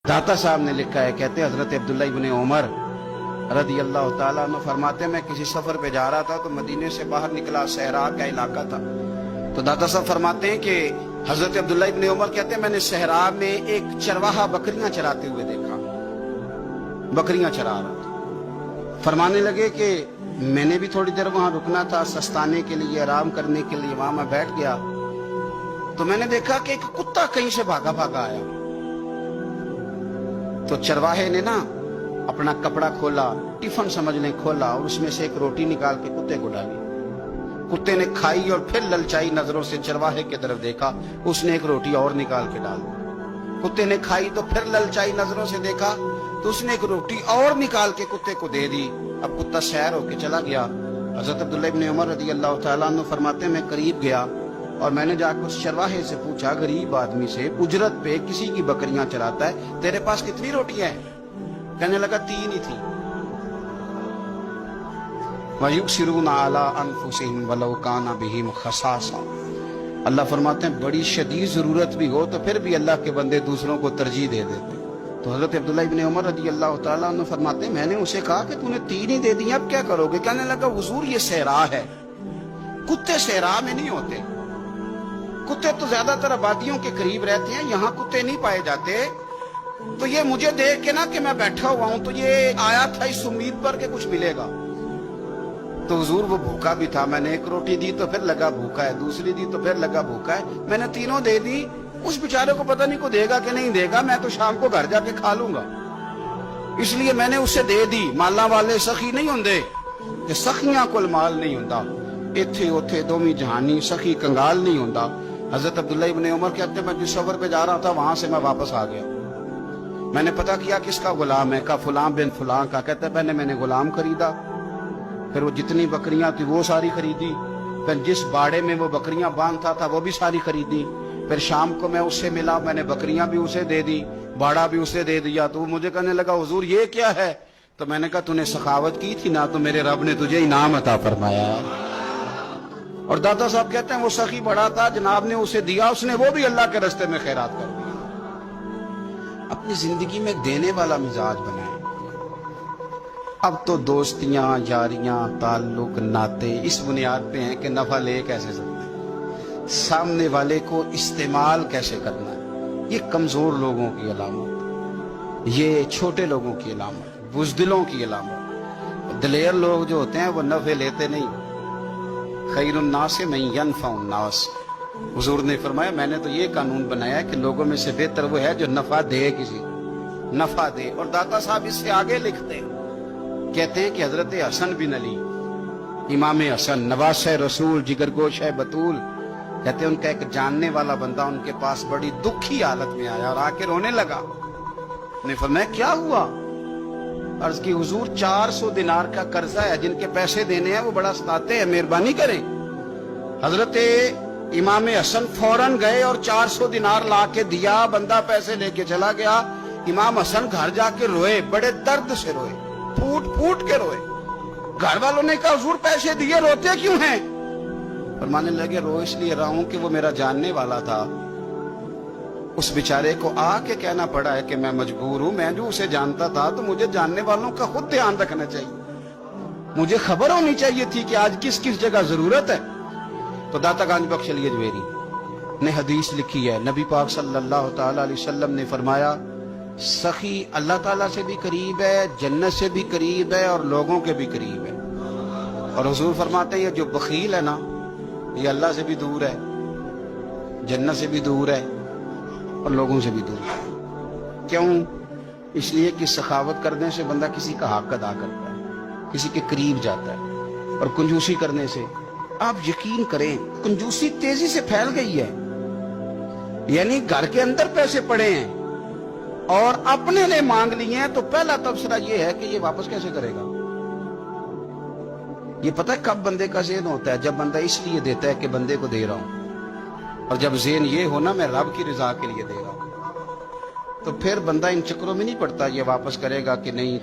दाता साहब ने लिखा है, कहते हैं हजरत अब्दुल्ला इब्न उमर रदी अल्लाह ताला अन्हु फरमाते, मैं किसी सफर पे जा रहा था तो मदीने से बाहर निकला, सहरा का इलाका था। तो दाता साहब फरमाते हैं कि हजरत अब्दुल्ला इब्न उमर कहते हैं मैंने सहरा में एक चरवाहा बकरियां चराते हुए देखा, बकरियां चरा रहा था। फरमाने लगे कि मैंने भी थोड़ी देर वहां रुकना था, सस्ताने के लिए, आराम करने के लिए। वहां मैं बैठ गया तो मैंने देखा कि एक कुत्ता कहीं से भागा भागा आया। तो चरवाहे ने ना अपना कपड़ा खोला, टिफन समझ लें खोला, और उसमें से एक रोटी निकाल के कुत्ते को डाली। कुत्ते ने खाई और फिर ललचाई नजरों से चरवाहे की तरफ देखा, उसने एक रोटी और निकाल के डाल दी। कुत्ते ने खाई तो फिर ललचाई नजरों से देखा तो उसने एक रोटी और निकाल के कुत्ते को दे दी। अब कुत्ता सैर होके चला गया। हजरत अब्दुल्ला इब्न उमर रज़ी अल्लाह तआला अन्हु फरमाते, मैं करीब गया और मैंने जाकर उस चरवाहे से पूछा, गरीब आदमी से, उजरत पे किसी की बकरियां चराता है, तेरे पास कितनी रोटियां हैं? कहने लगा 3 ही थी। वयुसिरूना अला अनफुसिहिम वलौ काना बिहिम खसासा। अल्लाह फरमाते हैं बड़ी शदीद जरूरत भी हो तो फिर भी अल्लाह के बंदे दूसरों को तरजीह दे देते। तो हजरत अब्दुल्ला इब्न उमर रज़ी अल्लाह तआला अन्हु फरमाते, मैंने उसे कहा कि तूने 3 ही दे दी, अब क्या करोगे? कहने लगा, हुजूर ये सहरा है, कुत्ते सहरा में नहीं होते। कुत्ते तो ज्यादातर आबादियों के करीब रहते हैं, यहाँ कुत्ते नहीं पाए जाते। तो ये मुझे देख के ना कि मैं बैठा हुआ हूं तो ये आया था इस उम्मीद पर कि कुछ मिलेगा। तो हुजूर वो भूखा भी था, मैंने एक रोटी दी तो फिर लगा भूखा है, दूसरी दी तो फिर लगा भूखा है, मैंने 3 दे दी। उस बेचारे को पता नहीं को देगा कि नहीं देगा, मैं तो शाम को घर जाके खा लूंगा, इसलिए मैंने उसे दे दी। माला वाले सखी नहीं होंगे कि सखियां कोल माल नहीं होता, इथे उथे दोमी जहानी सखी कंगाल नहीं होता। हजरत अब्दुल्ला इब्न उमर कहते हैं मैं जिस सफर पे जा रहा था वहां से मैं वापस आ गया। मैंने पता किया किसका गुलाम है, का फुलां बिन फुलां का। कहते हैं पहले मैंने गुलाम खरीदा, फिर वो जितनी बकरियां थी वो सारी खरीदी, फिर जिस बाड़े में वो बकरियां बांधता था वो भी सारी खरीदी। फिर शाम को मैं उससे मिला, मैंने बकरियां भी उसे दे दी, बाड़ा भी उसे दे दिया। तो वो मुझे कहने लगा, हुजूर ये क्या है? तो मैंने कहा तूने सखावत की थी ना, तो मेरे रब ने तुझे इनाम अता फरमाया। और दादा साहब कहते हैं वो सखी बड़ा था, जनाब ने उसे दिया, उसने वो भी अल्लाह के रास्ते में खैरात कर दिया। अपनी जिंदगी में देने वाला मिजाज बनाए। अब तो दोस्तियां, यारियां, ताल्लुक, नाते इस बुनियाद पे हैं कि नफा ले कैसे सकते हैं, सामने वाले को इस्तेमाल कैसे करना है। ये कमजोर लोगों की अलामत, ये छोटे लोगों की अलामत, बुज़दिलों की अलामत। दिलेर लोग जो होते हैं वो नफे लेते नहीं। खैरुन्नास मन यनफउन्नास। हुजूर ने फरमाया मैंने तो ये कानून बनाया है कि लोगों में से बेहतर वो है जो नफा दे, किसी नफा दे। और दाता साहब इससे आगे लिखते कहते हैं कि हजरत हसन बिन अली, इमाम हसन, नवासे रसूल, जिगरगोश है बतूल, कहते हैं उनका एक जानने वाला बंदा उनके पास बड़ी दुखी हालत में आया और आके रोने लगा। ने फरमाया क्या हुआ? अर्ज की, हुजूर 400 दिनार का कर्जा है, जिनके पैसे देने हैं वो बड़ा सताते हैं, मेहरबानी करें। हजरत इमाम हसन फौरन गए और 400 दिनार ला के दिया, बंदा पैसे लेके चला गया। इमाम हसन घर जाके रोए, बड़े दर्द से रोए, फूट फूट के रोए। घर वालों ने कहा हुजूर पैसे दिए, रोते क्यों हैं? फरमाने लगे रो इसलिए रहा हूं कि वो मेरा जानने वाला था, उस बेचारे को आके कहना पड़ा है कि मैं मजबूर हूं। मैं जो उसे जानता था तो मुझे जानने वालों का खुद ध्यान रखना चाहिए, मुझे खबर होनी चाहिए थी कि आज किस किस जगह जरूरत है। तो दाता गंज बख्श अली अजमेरी ने हदीस लिखी है, नबी पाक सल्लल्लाहु ताला अलैहि वसल्लम ने फरमाया सखी अल्लाह ताला से भी करीब है, जन्नत से भी करीब है और लोगों के भी करीब है। और हुजूर फरमाते हैं ये जो बखील है ना, ये अल्लाह से भी दूर है, जन्नत से भी दूर है और लोगों से भी दूर है। क्यों? इसलिए कि सखावत करने से बंदा किसी का हक अदा करता है, किसी के करीब जाता है। और कंजूसी करने से आप यकीन करें कंजूसी तेजी से फैल गई है। यानी घर के अंदर पैसे पड़े हैं और अपने लिए मांग लिए हैं, तो पहला तबसरा यह है कि ये वापस कैसे करेगा। ये पता है कब बंदे का ज़हन होता है? जब बंदा इसलिए देता है कि बंदे को दे रहा हूं, और जब ज़हन ये हो ना मैं रब की रजा के लिए दे रहा हूं, तो फिर बंदा इन चक्रों में नहीं पड़ता ये वापस करेगा कि नहीं।